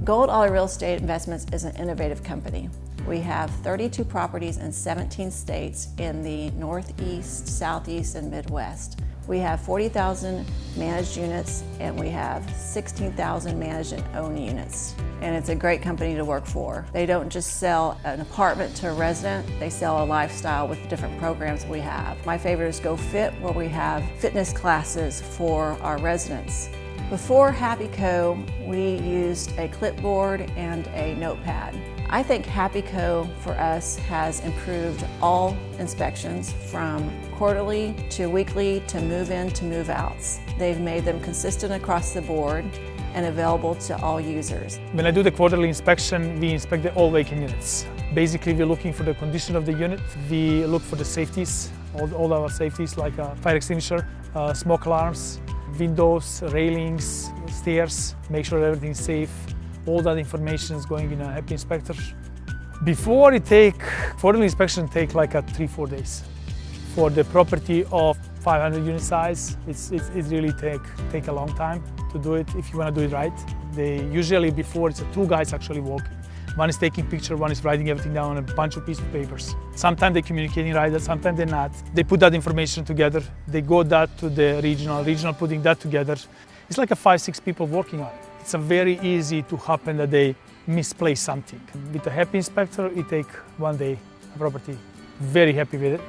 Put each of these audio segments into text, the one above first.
GoldOller Real Estate Investments is an innovative company. We have 32 properties in 17 states in the Northeast, Southeast, and Midwest. We have 40,000 managed units and we have 16,000 managed and owned units. And it's a great company to work for. They don't just sell an apartment to a resident, they sell a lifestyle with the different programs we have. My favorite is Go Fit, where we have fitness classes for our residents. Before HappyCo, we used a clipboard and a notepad. I think HappyCo for us has improved all inspections from quarterly to weekly to move-in to move-outs. They've made them consistent across the board and available to all users. When I do the quarterly inspection, we inspect all vacant units. Basically, we're looking for the condition of the unit. We look for the safeties, all our safeties like a fire extinguisher, smoke alarms, windows, railings, stairs, make sure everything's safe. All that information is going in a Happy Inspector. Before quarterly inspection take like 3-4 days. For the property of 500 unit size, it really take a long time to do it if you want to do it right. They usually before it's two guys actually walking. One is taking picture, one is writing everything down on a bunch of pieces of papers. Sometimes they're communicating right, sometimes they're not. They put that information together, they go that to the regional putting that together. It's like 5-6 people working on it. It's very easy to happen that they misplace something. With a Happy Inspector, it takes 1 day, a property. Very happy with it.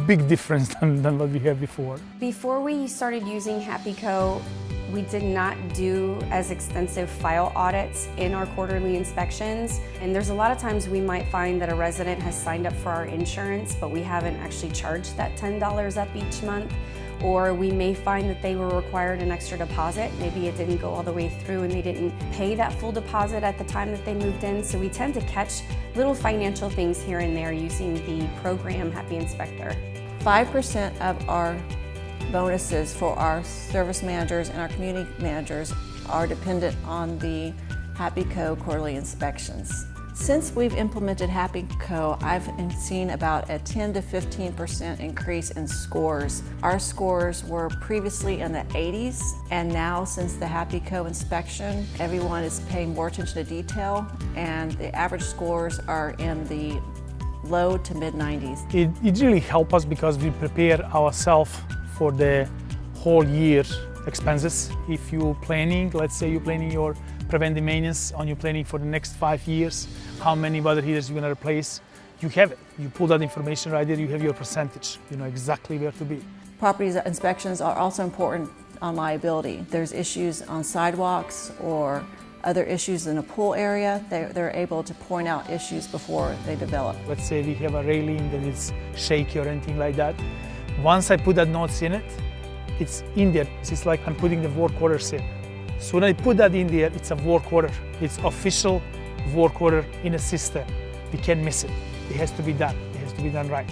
Big difference than what we had before. Before we started using HappyCo, we did not do as extensive file audits in our quarterly inspections. And there's a lot of times we might find that a resident has signed up for our insurance, but we haven't actually charged that $10 up each month. Or we may find that they were required an extra deposit. Maybe it didn't go all the way through and they didn't pay that full deposit at the time that they moved in. So we tend to catch little financial things here and there using the program Happy Inspector. 5% of our bonuses for our service managers and our community managers are dependent on the HappyCo quarterly inspections. Since we've implemented HappyCo, I've seen about a 10 to 15% increase in scores. Our scores were previously in the 80s, and now since the HappyCo inspection, everyone is paying more attention to detail, and the average scores are in the low to mid 90s. It really helps us because we prepare ourselves for the whole year expenses. If you're planning, let's say you're planning your preventive maintenance on your planning for the next 5 years, how many water heaters you're going to replace, you have it. You pull that information right there, you have your percentage, you know exactly where to be. Property inspections are also important on liability. There's issues on sidewalks or other issues in a pool area, they're able to point out issues before they develop. Let's say we have a railing that is shaky or anything like that. Once I put that notes in it, it's in there. It's like I'm putting the work orders in. So when I put that in there, it's a work order. It's official work order in a system. We can't miss it. It has to be done. It has to be done right.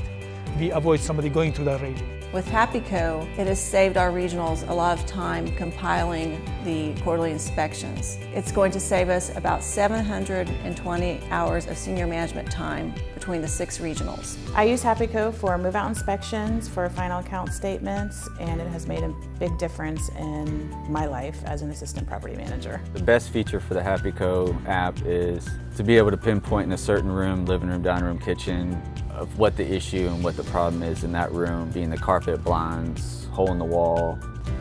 We avoid somebody going to that railing. With HappyCo, it has saved our regionals a lot of time compiling the quarterly inspections. It's going to save us about 720 hours of senior management time between the 6 regionals. I use HappyCo for move-out inspections, for final account statements, and it has made a big difference in my life as an assistant property manager. The best feature for the HappyCo app is to be able to pinpoint in a certain room, living room, dining room, kitchen, of what the issue and what the problem is in that room, being the carpet, blinds, hole in the wall,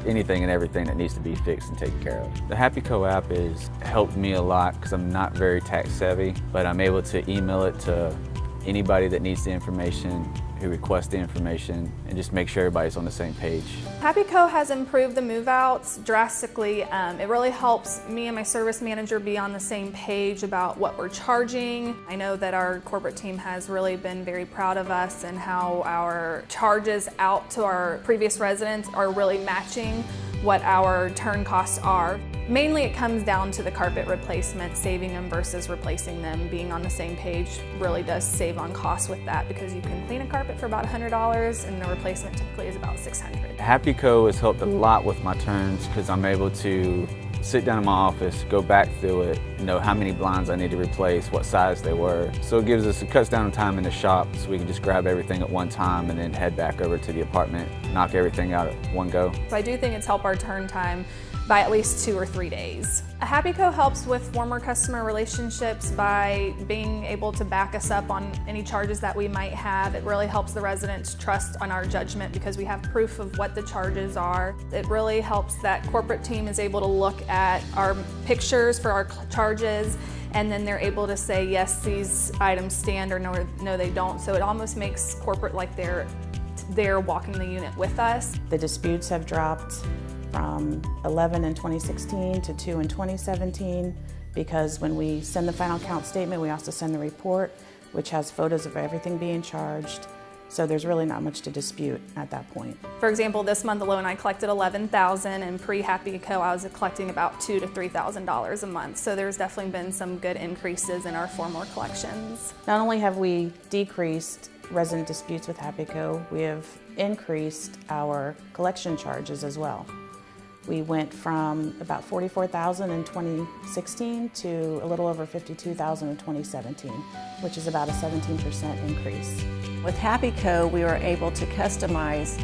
anything and everything that needs to be fixed and taken care of. The HappyCo app has helped me a lot because I'm not very tech savvy, but I'm able to email it to anybody that needs the information, who requests the information, and just make sure everybody's on the same page. HappyCo has improved the move-outs drastically. It really helps me and my service manager be on the same page about what we're charging. I know that our corporate team has really been very proud of us and how our charges out to our previous residents are really matching what our turn costs are. Mainly it comes down to the carpet replacement, saving them versus replacing them. Being on the same page really does save on costs with that because you can clean a carpet for about $100 and the replacement typically is about $600. HappyCo has helped a lot with my turns because I'm able to sit down in my office, go back through it, know how many blinds I need to replace, what size they were. So it cuts down on time in the shop so we can just grab everything at one time and then head back over to the apartment, knock everything out at one go. So I do think it's helped our turn time by at least 2 or 3 days. HappyCo helps with warmer customer relationships by being able to back us up on any charges that we might have. It really helps the residents trust on our judgment because we have proof of what the charges are. It really helps that corporate team is able to look at our pictures for our charges, and then they're able to say, yes, these items stand, or no, they don't. So it almost makes corporate like they're walking the unit with us. The disputes have dropped from 11 in 2016 to 2 in 2017, because when we send the final count statement, we also send the report, which has photos of everything being charged. So there's really not much to dispute at that point. For example, this month alone, I collected $11,000, and pre-HappyCo, I was collecting about $2,000 to $3,000 a month. So there's definitely been some good increases in our formal collections. Not only have we decreased resident disputes with HappyCo, we have increased our collection charges as well. We went from about $44,000 in 2016 to a little over $52,000 in 2017, which is about a 17% increase. With HappyCo, we were able to customize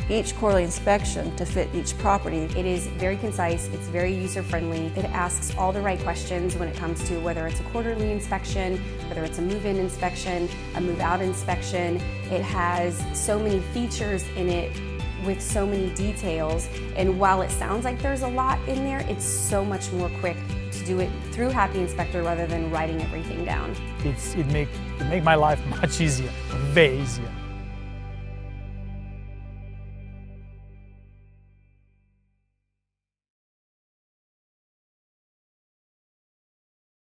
each quarterly inspection to fit each property. It is very concise, it's very user-friendly. It asks all the right questions when it comes to whether it's a quarterly inspection, whether it's a move-in inspection, a move-out inspection. It has so many features in it with so many details, and while it sounds like there's a lot in there, it's so much more quick to do it through Happy Inspector rather than writing everything down. It make my life much easier, way easier.